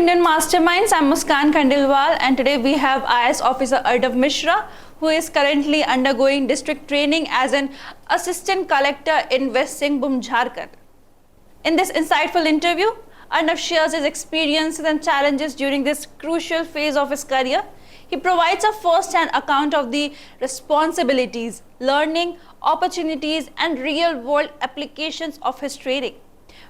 Indian Masterminds. I'm Muskan Khandilwal, and today we have IS Officer Ardav Mishra, who is currently undergoing district training as an assistant collector in West Singhbhum, Jharkhand. In this insightful interview, Arnav shares his experiences and challenges during this crucial phase of his career. He provides a first-hand account of the responsibilities, learning, opportunities, and real-world applications of his training.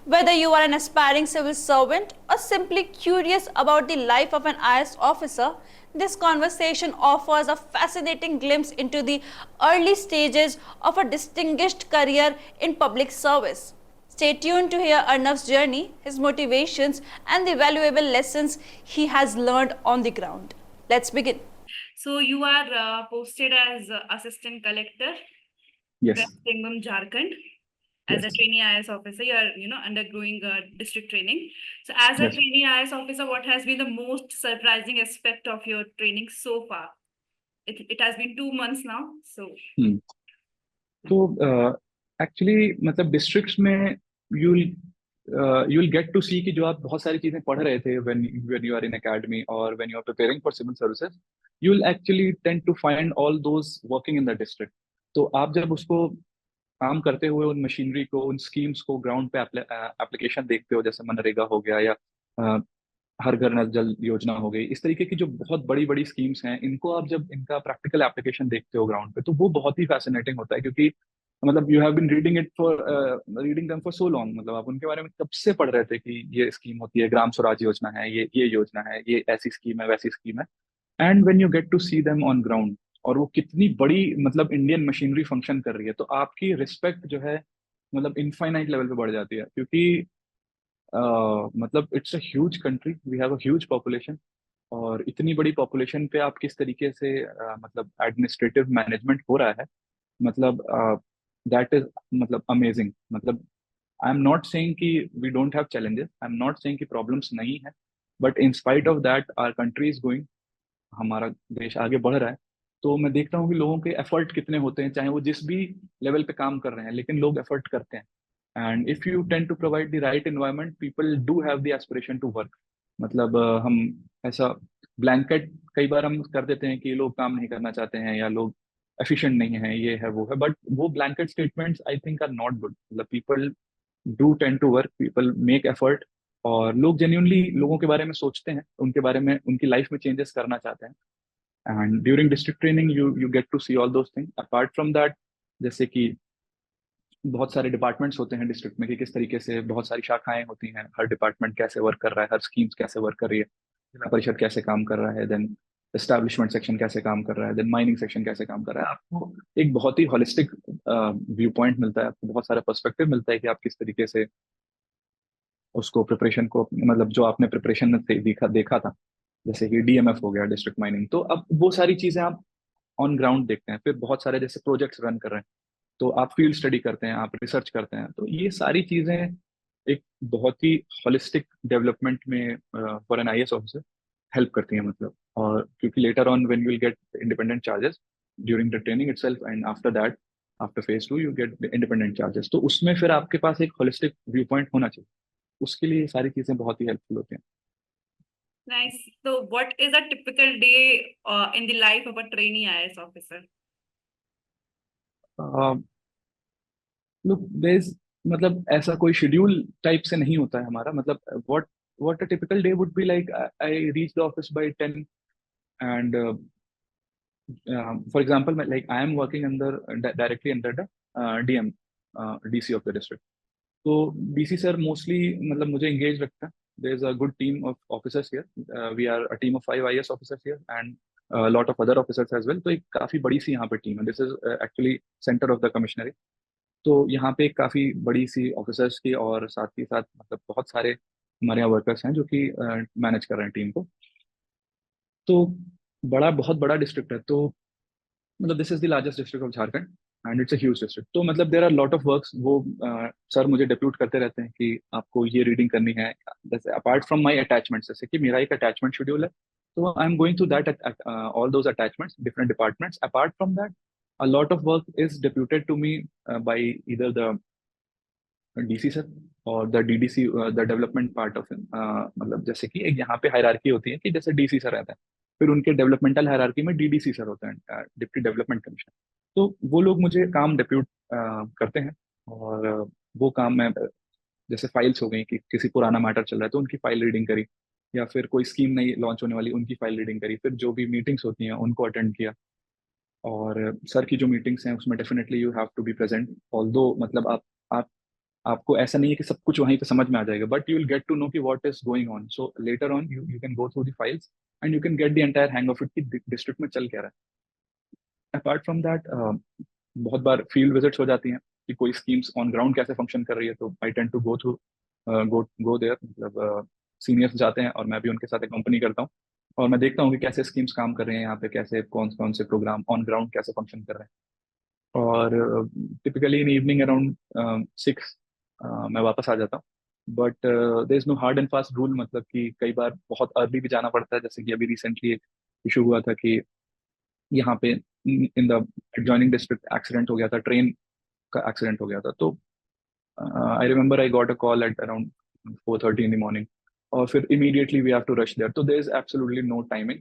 Whether you are an aspiring civil servant or simply curious about the life of an IS officer, this conversation offers a fascinating glimpse into the early stages of a distinguished career in public service. Stay tuned to hear Arnav's journey, his motivations, and the valuable lessons he has learned on the ground. Let's begin. So you are posted as assistant collector, Yes. West Singhbhum, Jharkhand. As a trainee IS officer, you are, undergoing district training. So as a trainee IS officer, what has been the most surprising aspect of your training so far? It has been 2 months now. So actually मतलब districts में you'll get to see कि जो आप बहुत सारी चीजें पढ़ रहे थे when you are in academy or when you are preparing for civil services, you'll actually tend to find all those working in the district. तो आप जब उसको काम करते हुए उन मशीनरी को, उन स्कीम्स को ग्राउंड पे एप्लीकेशन देखते हो, जैसे मनरेगा हो गया या हर घर नल जल योजना हो गई, इस तरीके की जो बहुत बड़ी बड़ी स्कीम्स हैं, इनको आप जब इनका प्रैक्टिकल एप्लीकेशन देखते हो ग्राउंड पे, तो वो बहुत ही फैसिनेटिंग होता है, क्योंकि मतलब you have been reading them for so long, मतलब आप उनके बारे में कब से पढ़ रहे थे कि ये स्कीम होती है, ग्राम स्वराज योजना है, ये योजना है, ये ऐसी स्कीम है, वैसी स्कीम है। And when you get to see them on ground, और वो कितनी बड़ी मतलब इंडियन मशीनरी फंक्शन कर रही है, तो आपकी रिस्पेक्ट जो है मतलब इनफाइनाइट लेवल पे बढ़ जाती है, क्योंकि मतलब it's a huge country, we have a huge population, और इतनी बड़ी पॉपुलेशन पे आप किस तरीके से मतलब एडमिनिस्ट्रेटिव मैनेजमेंट हो रहा है, मतलब दैट इज मतलब अमेजिंग। मतलब आई एम नॉट सेइंग कि we don't have challenges, I am not saying कि प्रॉब्लम्स नहीं है, but in spite of that our country is going, हमारा देश आगे बढ़ रहा है। तो मैं देखता हूँ कि लोगों के एफर्ट कितने होते हैं, चाहे वो जिस भी लेवल पे काम कर रहे हैं, लेकिन लोग एफर्ट करते हैं। And if you tend to provide the right environment, people do have the aspiration to work. मतलब हम ऐसा ब्लैंकेट कई बार हम कर देते हैं कि लोग काम नहीं करना चाहते हैं या लोग एफिशिएंट नहीं है, ये है वो है, बट वो blanket statements I think are not good. मतलब people do tend to work, people make effort, और लोग जेन्युइनली लोगों के बारे में सोचते हैं, उनके बारे में, उनकी लाइफ में चेंजेस करना चाहते हैं। And during district training you get to see all those thing. Apart from that, जैसे कि बहुत सारे डिपार्टमेंट्स होते हैं डिस्ट्रिक्ट में, कि किस तरीके से बहुत सारी शाखाएं होती हैं, हर डिपार्टमेंट कैसे वर्क कर रहा है, हर स्कीम्स कैसे वर्क कर रही है, जिला परिषद कैसे काम कर रहा है, देन एस्टैब्लिशमेंट सेक्शन कैसे काम कर रहा है, देन माइनिंग सेक्शन कैसे काम कर रहा है। आपको एक बहुत ही होलिस्टिक व्यू पॉइंट मिलता है, आपको बहुत सारा पर्सपेक्टिव मिलता है कि आप किस तरीके से उसको प्रिपरेशन को, मतलब जो आपने प्रिपरेशन में देखा था, जैसे कि डीएमएफ हो गया, डिस्ट्रिक्ट माइनिंग, तो अब वो सारी चीजें आप ऑन ग्राउंड देखते हैं। फिर बहुत सारे जैसे प्रोजेक्ट्स रन कर रहे हैं, तो आप फील्ड स्टडी करते हैं, आप रिसर्च करते हैं, तो ये सारी चीजें एक बहुत ही होलिस्टिक डेवलपमेंट में for an IAS officer help करती हैं। मतलब, और क्योंकि later on when you will gate independent charges during the training itself, and after that, after phase 2 you get independent charges, तो उसमें फिर आपके पास एक होलिस्टिक व्यू पॉइंट होना चाहिए। उसके लिए ये सारी चीजें बहुत ही हेल्पफुल होती हैं। Nice. So, what is a typical day in the life of a trainee IS officer? Look, मतलब ऐसा कोई शेड्यूल टाइप से नहीं होता है हमारा। मतलब what a typical day would be like, I reach the office by 10, and for example like I am working अंदर directly under the DM, DC of the district. तो डीसी सर मोस्टली मतलब मुझे एंगेज रखता है। There is a good team of officers here, we are a team of 5 IAS officers here, and lot of other officers as well. तो एक काफी बड़ी सी यहाँ पे टीम है, this is actually centre of the commissionery. तो यहाँ पे काफी बड़ी सी ऑफिसर्स की, और साथ ही साथ मतलब बहुत सारे हमारे यहाँ वर्कर्स हैं जो कि मैनेज कर रहे हैं टीम को। तो बहुत बड़ा डिस्ट्रिक्ट है, तो मतलब this is the largest district of Jharkhand, and it's a huge district. तो मतलब there are lot of works, वो सर मुझे डिप्यूट करते रहते हैं कि आपको ये रीडिंग करनी है। जैसे अपार्ट फ्रॉम माई अटैचमेंट्स, जैसे कि मेरा एक अटैचमेंट शेड्यूल है, तो I am going to that all those attachments, different departments. Apart from that, a lot of work is deputed to me by either the DC sir और the DDC, the development part of, मतलब जैसे कि एक यहाँ पे hierarchy होती है कि जैसे डीसी सर रहते हैं, फिर उनके डेवलपमेंटल हायरार्की में डीडीसी सर होते हैं, डिप्टी डेवलपमेंट कमिश्नर। तो वो लोग मुझे काम डेप्यूट करते हैं, और वो काम मैं, जैसे फाइल्स हो गई कि किसी पुराना मैटर चल रहा है तो उनकी फाइल रीडिंग करी, या फिर कोई स्कीम नई लॉन्च होने वाली उनकी फाइल रीडिंग करी, फिर जो भी मीटिंग्स होती हैं उनको अटेंड किया। और सर की जो मीटिंग्स हैं उसमें definitely you have to be present, although मतलब आप आपको ऐसा नहीं है कि सब कुछ वहीं पे समझ में आ जाएगा, but you will get to know कि what is going on, so later on you you can go through the files and you can get the entire hang of it कि डिस्ट्रिक्ट में चल क्या रहा है। अपार्ट फ्रॉम दैट, बहुत बार field visits हो जाती हैं कि कोई स्कीम्स ऑन ग्राउंड कैसे फंक्शन कर रही है, तो I tend to go through, go there, मतलब सीनियर्स जाते हैं और मैं भी उनके साथ कंपनी करता हूँ, और मैं देखता हूँ कि कैसे स्कीम्स काम कर रहे हैं यहाँ पे, कैसे कौन कौन से प्रोग्राम ऑन ग्राउंड कैसे फंक्शन कर रहे हैं। और टिपिकली इन इवनिंग अराउंड 6 मैं वापस आ जाता हूँ। But there is no hard and fast rule, मतलब कि कई बार बहुत अर्ली भी जाना पड़ता है, जैसे कि अभी रिसेंटली एक इशू हुआ था कि यहाँ पे in the adjoining district accident हो गया था, ट्रेन का एक्सीडेंट हो गया था। तो I remember I got a call at around 4:30 in the morning, और फिर immediately we have to rush there, तो there is absolutely no timing.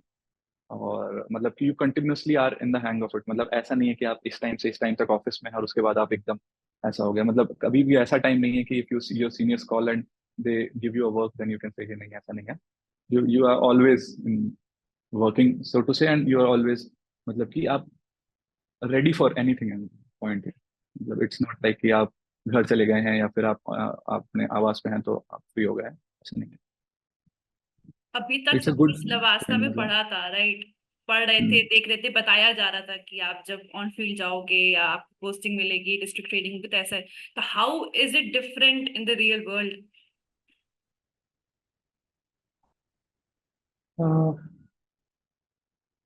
और मतलब कि you continuously are in the hang of it, मतलब ऐसा नहीं है कि आप इस टाइम से इस टाइम तक ऑफिस में हैं और उसके बाद आप एकदम ऐसा हो गया, मतलब कभी भी ऐसा टाइम नहीं है कि if you see your seniors call and they give you a work then you can say नहीं, ऐसा नहीं है। You are always working so to say, and you are always, मतलब कि आप ready for anything and point है। मतलब it's not like कि आप घर चले गए हैं या फिर आप अपने आवास पे हैं तो आप फ्री हो गए हैं, ऐसा नहीं है। अभी तक इट्स अ सब गुड कुछ लवासना थिंग में मतलब। पढ़ा था, राइट? पढ़ रहे थे, हम्म। देख रहे थे, बताया जा रहा था कि आप जब ऑन फील्ड जाओगे या आपको पोस्टिंग मिलेगी डिस्ट्रिक्ट ट्रेनिंग में, तो ऐसा है। तो how is it different in the real world?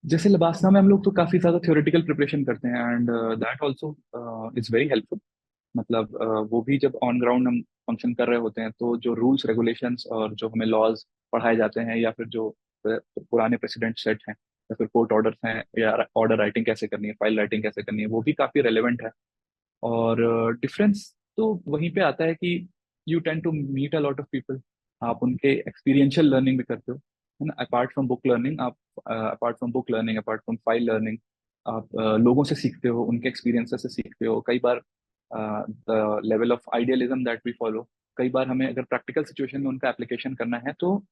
जैसे लबासना में हम लोग तो काफी ज्यादा थ्योरेटिकल प्रिपरेशन करते हैं, and that also is very helpful. मतलब वो भी जब ऑन ग्राउंड हम फंक्शन कर रहे होते हैं तो जो रूल्स रेगुलेशंस और जो हमें लॉज पढ़ाए जाते हैं, या फिर जो पुराने प्रेसिडेंट सेट हैं, या फिर कोर्ट ऑर्डर्स हैं, या ऑर्डर राइटिंग कैसे करनी है, फाइल राइटिंग कैसे करनी है, वो भी काफी रेलेवेंट है। और डिफरेंस तो वहीं पे आता है कि you tend to meet a lot of people, आप उनके एक्सपीरियंशियल लर्निंग भी करते हो, है ना। अपार्ट फ्रॉम बुक लर्निंग आप, apart from book learning, apart from file learning, आप लोगों से सीखते हो, उनके एक्सपीरियंसेस से सीखते हो। कई बार the level of idealism that we follow, कई बार हमें अगर प्रैक्टिकल सिचुएशन में उनका एप्लीकेशन करना है तो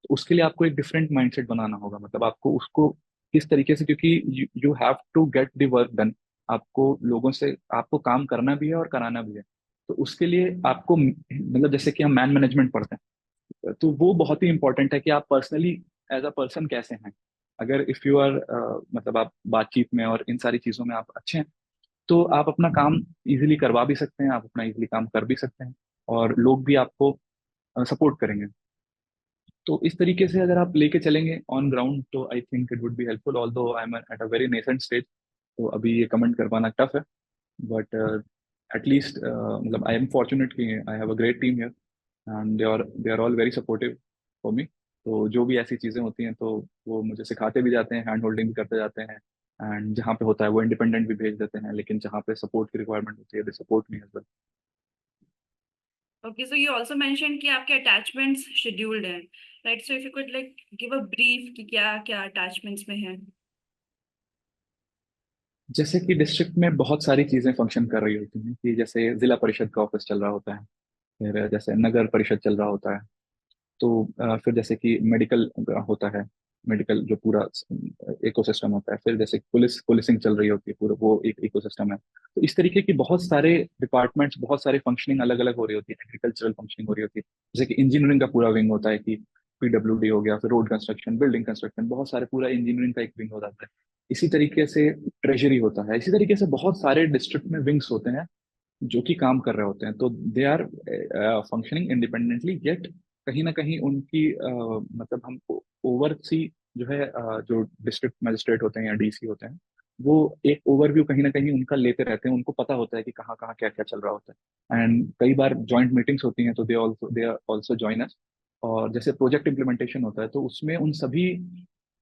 उसके लिए आपको एक डिफरेंट माइंडसेट बनाना होगा, मतलब आपको उसको किस तरीके से, क्योंकि you have to get the work done, आपको लोगों से आपको काम करना भी है और कराना भी है। तो उसके लिए आपको, मतलब जैसे कि हम मैन मैनेजमेंट पढ़ते हैं, तो वो बहुत ही इंपॉर्टेंट है कि आप पर्सनली एज अ पर्सन कैसे हैं। अगर इफ यू आर, मतलब आप बातचीत में और इन सारी चीज़ों में आप अच्छे हैं, तो आप अपना काम इजीली करवा भी सकते हैं, आप अपना इजीली काम कर भी सकते हैं, और लोग भी आपको सपोर्ट करेंगे। तो इस तरीके से अगर आप लेके चलेंगे ऑन ग्राउंड, तो I think it would be helpful, although I am at a very nascent stage, तो अभी ये कमेंट कर पाना टफ है। बट एटलीस्ट मतलब आई एम फॉर्चुनेट कि I have a great team here, and they are all very supportive for me. तो जो भी ऐसी चीज़ें होती हैं तो वो मुझे सिखाते भी जाते हैं, हैंड होल्डिंग भी करते जाते हैं, एंड जहाँ पे होता है वो इंडिपेंडेंट भी भेज देते हैं, लेकिन जहाँ पे सपोर्ट की रिक्वायरमेंट होती है they support me as well. Okay, so you also mention कि आपके अटैचमेंट्स शेड्यूल्ड हैं, right? So if you could like give a brief कि क्या क्या अटैचमेंट्स में है। जैसे कि डिस्ट्रिक्ट में बहुत सारी चीज़ें फंक्शन कर रही होती हैं, कि जैसे जिला परिषद का ऑफिस चल रहा होता है, फिर जैसे नगर परिषद चल रहा होता है, तो फिर जैसे कि मेडिकल होता है, मेडिकल जो पूरा इकोसिस्टम होता है, फिर जैसे पुलिसिंग चल रही होती है, पूरा वो एक इकोसिस्टम है। तो इस तरीके की बहुत सारे डिपार्टमेंट्स, बहुत सारी फंक्शनिंग अलग अलग हो रही होती है, एग्रीकल्चरल फंक्शनिंग हो रही होती है, जैसे कि इंजीनियरिंग का पूरा विंग होता है कि पीडब्ल्यूडी हो गया, फिर रोड कंस्ट्रक्शन, बिल्डिंग कंस्ट्रक्शन, बहुत सारे पूरा इंजीनियरिंग का एक विंग हो जाता है। इसी तरीके से ट्रेजरी होता है, इसी तरीके से बहुत सारे डिस्ट्रिक्ट में विंग्स होते हैं जो कि काम कर रहे होते हैं, तो they are functioning independently, yet कहीं ना कहीं उनकी मतलब हम ओवरसी जो है, जो डिस्ट्रिक्ट मजिस्ट्रेट होते हैं या डीसी होते हैं, वो एक ओवरव्यू कहीं ना कहीं उनका लेते रहते हैं, उनको पता होता है कि कहाँ कहाँ क्या क्या चल रहा होता है, एंड कई बार जॉइंट मीटिंग्स होती हैं तो दे आल्सो जॉइन अस। और जैसे प्रोजेक्ट इम्प्लीमेंटेशन होता है तो उसमें उन सभी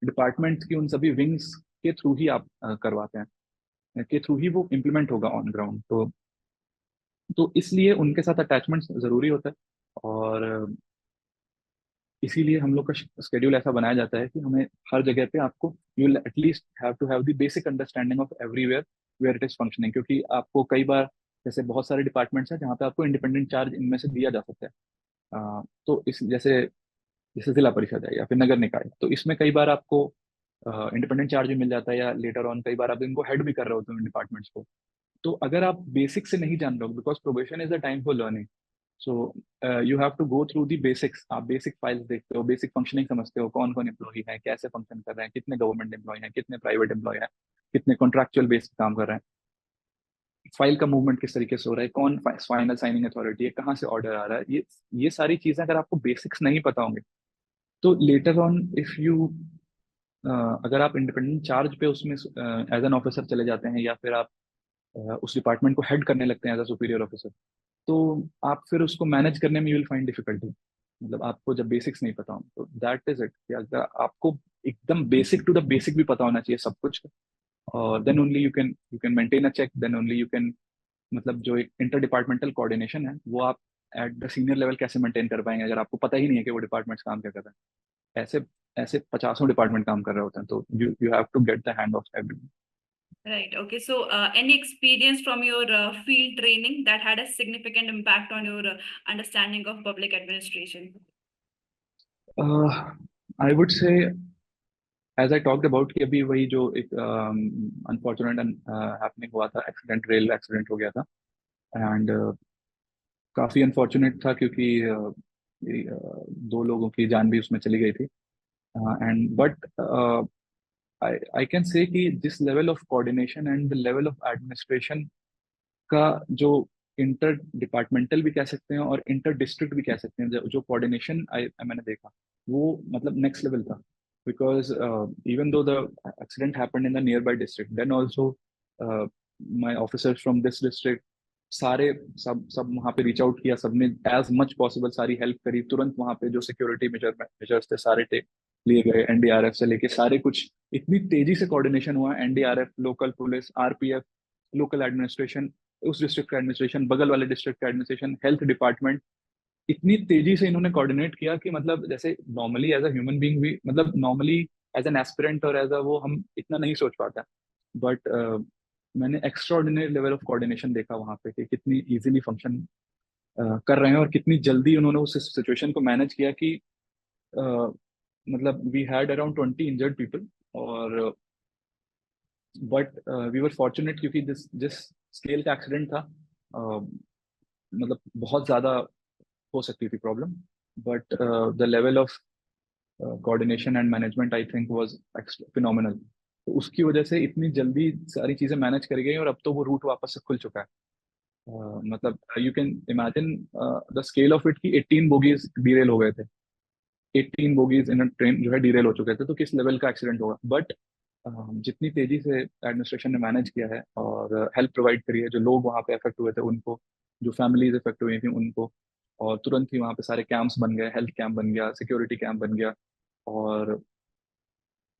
डिपार्टमेंट्स की, उन सभी विंग्स के थ्रू ही आप करवाते हैं, के थ्रू ही वो इम्प्लीमेंट होगा ऑन ग्राउंड। तो तो इसलिए उनके साथ अटैचमेंट ज़रूरी होता है। और इसीलिए हम लोग का स्केड्यूल ऐसा बनाया जाता है कि हमें हर जगह पे आपको you at least have to have the basic understanding of everywhere where it is functioning, क्योंकि आपको कई बार जैसे बहुत सारे डिपार्टमेंट्स हैं जहाँ पे आपको इंडिपेंडेंट चार्ज इनमें से दिया जा सकता है। तो इस जैसे जैसे जिला परिषद है या फिर नगर निकाय, तो इसमें कई बार आपको इंडिपेंडेंट चार्ज भी मिल जाता है, या लेटर ऑन कई बार आप इनको हेड भी कर रहे होते हो इन डिपार्टमेंट्स को। तो अगर आप बेसिक से नहीं जान रहे हो, because probation is the time for learning, so you have to go through the basics. आप बेसिक फाइल्स देखते हो, बेसिक फंक्शनिंग समझते हो, कौन कौन एम्प्लॉय है, कैसे फंक्शन कर रहे हैं, कितने गवर्नमेंट एम्प्लॉय हैं, कितने प्राइवेट एम्प्लॉय हैं, कितने कॉन्ट्रैक्चुअल बेस पे काम कर रहे हैं, फाइल का मूवमेंट किस तरीके से हो रहा है, कौन फाइनल साइनिंग अथॉरिटी है, कहाँ से ऑर्डर आ रहा है। ये सारी चीजें अगर आपको बेसिक्स नहीं पता होंगे, तो लेटर ऑन इफ यू अगर आप इंडिपेंडेंट चार्ज पे उसमें एज एन ऑफिसर चले जाते हैं, या फिर आप उस डिपार्टमेंट को हेड करने लगते हैं एज अ सुपीरियर ऑफिसर, तो आप फिर उसको मैनेज करने में यू विल फाइंड डिफिकल्टी। मतलब आपको जब बेसिक्स नहीं पता हो, तो दैट इज इट कि अगर आपको एकदम बेसिक टू द बेसिक भी पता होना चाहिए सब कुछ, और then only you can maintain a check, then only you can, मतलब जो एक इंटर डिपार्टमेंटल कोऑर्डिनेशन है वो आप एट द सीनियर लेवल कैसे मेंटेन कर पाएंगे अगर आपको पता ही नहीं है कि वो डिपार्टमेंट्स काम क्या कर रहे हैं। ऐसे ऐसे पचासों डिपार्टमेंट काम कर रहे होते हैं, तो you you have to get the hand of every. Right. Okay. So, any experience from your field training that had a significant impact on your understanding of public administration? I would say, as I talked about कि अभी वही जो एक unfortunate happening हुआ था, accident, rail accident हो गया था, एंड काफ़ी अनफॉर्चुनेट था क्योंकि दो लोगों की जान भी उसमें चली गई थी। And but I can say कि this level of coordination and the level of administration का जो इंटर डिपार्टमेंटल भी कह सकते हैं और इंटर डिस्ट्रिक्ट भी कह सकते हैं, जो कोऑर्डिनेशन मैंने देखा वो मतलब नेक्स्ट लेवल था। Because even though the accident happened in the nearby district, then also my officers from this district, सारे सब सब वहाँ पे रीच आउट किया, सबने एज मच पॉसिबल सारी हेल्प करी तुरंत। वहाँ पे जो सिक्योरिटी मेजर्स थे सारे लिए गए, एनडीआरएफ से लेके सारे कुछ, इतनी तेजी से कोऑर्डिनेशन हुआ, NDRF, local police, RPF, local administration, उस डिस्ट्रिक्ट का एडमिनिस्ट्रेशन, बगल वाले डिस्ट्रिक्ट का एडमिनिस्ट्रेशन, हेल्थ डिपार्टमेंट, इतनी तेजी से इन्होंने कोऑर्डिनेट किया कि मतलब जैसे normally as a human being भी, मतलब नॉर्मली एज एन एस्पिरेंट और एज अ वो हम इतना नहीं सोच पाता। बट मैंने extraordinary level of coordination देखा वहाँ पे कि कितनी इजीली फंक्शन कर रहे हैं और कितनी जल्दी उन्होंने उस सिचुएशन को मैनेज किया कि मतलब we had around 20 injured people, और बट वी वर फॉर्चुनेट क्योंकि जिस जिस स्केल का एक्सीडेंट था, मतलब बहुत ज़्यादा हो सकती थी problem, but the level of coordination and management I think was phenomenal. तो उसकी वजह से इतनी जल्दी सारी चीज़ें मैनेज कर गई और अब तो वो रूट वापस से खुल चुका है। मतलब you can imagine the scale of it कि 18 बोगीज डीरेल हो गए थे, 18 बोगीज इन ट्रेन जो है डीरेल हो चुके थे, तो किस लेवल का एक्सीडेंट होगा। बट जितनी तेजी से एडमिनिस्ट्रेशन ने मैनेज किया है और हेल्प प्रोवाइड करी है, जो लोग वहाँ पे अफेक्ट हुए थे उनको, जो फैमिलीज अफेक्ट हुई थी उनको, और तुरंत ही वहाँ पे सारे कैंप्स बन गए, हेल्थ कैंप बन गया, सिक्योरिटी कैंप बन गया, और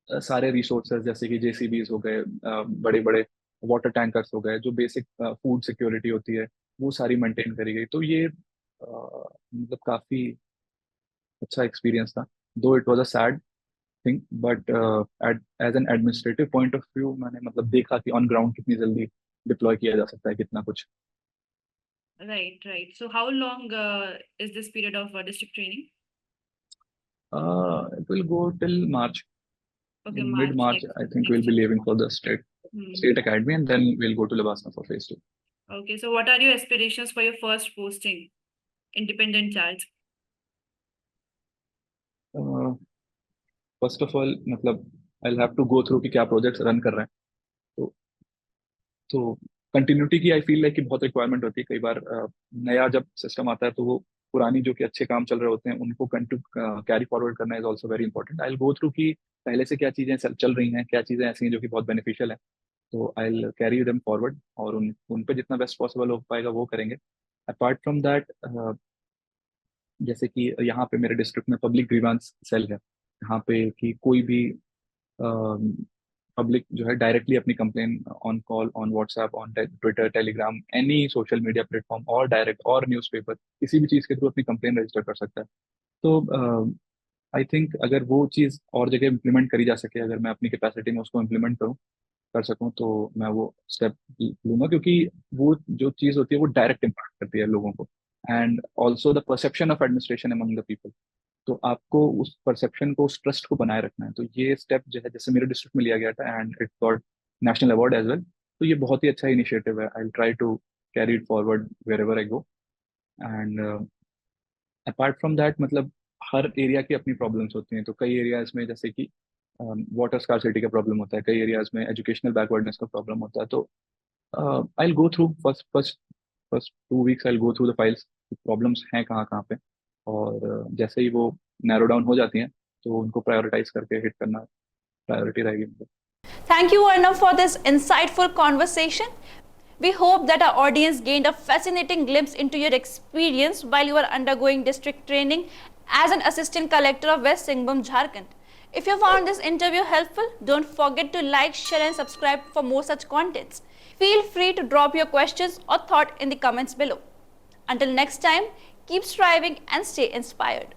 सारे रिसोर्सेज जैसे कि जेसीबीज हो गए, बड़े बड़े वाटर टैंकर्स हो गए, जो बेसिक फूड सिक्योरिटी होती है वो सारी मेंटेन करी गई। तो ये मतलब काफी अच्छा एक्सपीरियंस था, though it was a sad thing, but as an administrative point of view मैंने मतलब देखा कि ऑन ग्राउंड कितनी जल्दी डिप्लॉय किया जा सकता है कितना कुछ। Right, right. So, how long is this period of district training? It will go till March. Okay, In mid March March, next I think we'll next be year. leaving for the Hmm. state academy, and then we'll go to Labasna for phase 2. Okay, so what are your aspirations for your first posting, independent charge? First of all मतलब I have to go through कि क्या projects run कर रहे हैं, तो तो continuity की I feel like कि बहुत रिक्वायरमेंट होती है। कई बार नया जब सिस्टम आता है तो वो पुरानी जो कि अच्छे काम चल रहे होते हैं उनको कैरी फॉरवर्ड करना is also very important. I go through कि पहले से क्या चीज़ें चल रही हैं, क्या चीज़ें ऐसी हैं जो कि बहुत बेनिफिशियल है, तो आई कैरी देम फॉरवर्ड और उन पे जितना बेस्ट पॉसिबल हो पाएगा वो करेंगे। अपार्ट फ्रॉम दैट, जैसे कि यहाँ पे मेरे डिस्ट्रिक्ट में पब्लिक ग्रीवांस सेल है, यहाँ पे कि कोई भी पब्लिक जो है डायरेक्टली अपनी complain on call, on WhatsApp, on Twitter, Telegram, any social media platform और डायरेक्ट और न्यूज़पेपर, किसी भी चीज़ के थ्रू अपनी कंप्लेन रजिस्टर कर सकता है। तो आई थिंक अगर वो चीज़ और जगह इम्प्लीमेंट करी जा सके, अगर मैं अपनी कैपेसिटी में उसको इम्प्लीमेंट कर सकूं, तो मैं वो स्टेप लूंगा, क्योंकि वो जो चीज़ होती है वो डायरेक्ट इम्पैक्ट करती है लोगों को, and also the perception of administration among the people. तो आपको उस परसेप्शन को, उस ट्रस्ट को बनाए रखना है। तो ये स्टेप जो है, जैसे मेरे डिस्ट्रिक्ट में लिया गया था and it got national award as well, तो ये बहुत ही अच्छा इनिशिएटिव है। I will try to carry it forward wherever I go. And apart from that, मतलब हर एरिया की अपनी प्रॉब्लम्स होती हैं। तो कई एरियाज में जैसे कि वाटर स्कार्सिटी का प्रॉब्लम होता है, कई एरियाज में एजुकेशनल बैकवर्डनेस का प्रॉब्लम होता है। तो I will go through first 2 weeks, I will go through the files, problems हैं कहाँ कहाँ पे, और जैसे ही वो नैरो डाउन हो जाती हैं तो उनको प्रायोरिटाइज करके हिट करना प्रायोरिटी रहेगी मेरी। Thank you, Arnav, for this insightful conversation. We hope that our audience gained a fascinating glimpse into your experience while you were undergoing district training as an assistant collector of West Singhbhum, Jharkhand. If you found this interview helpful, don't forget to like, share and subscribe for more such contents. Feel free to drop your questions or thought in the comments below. Until next time, keep striving and stay inspired.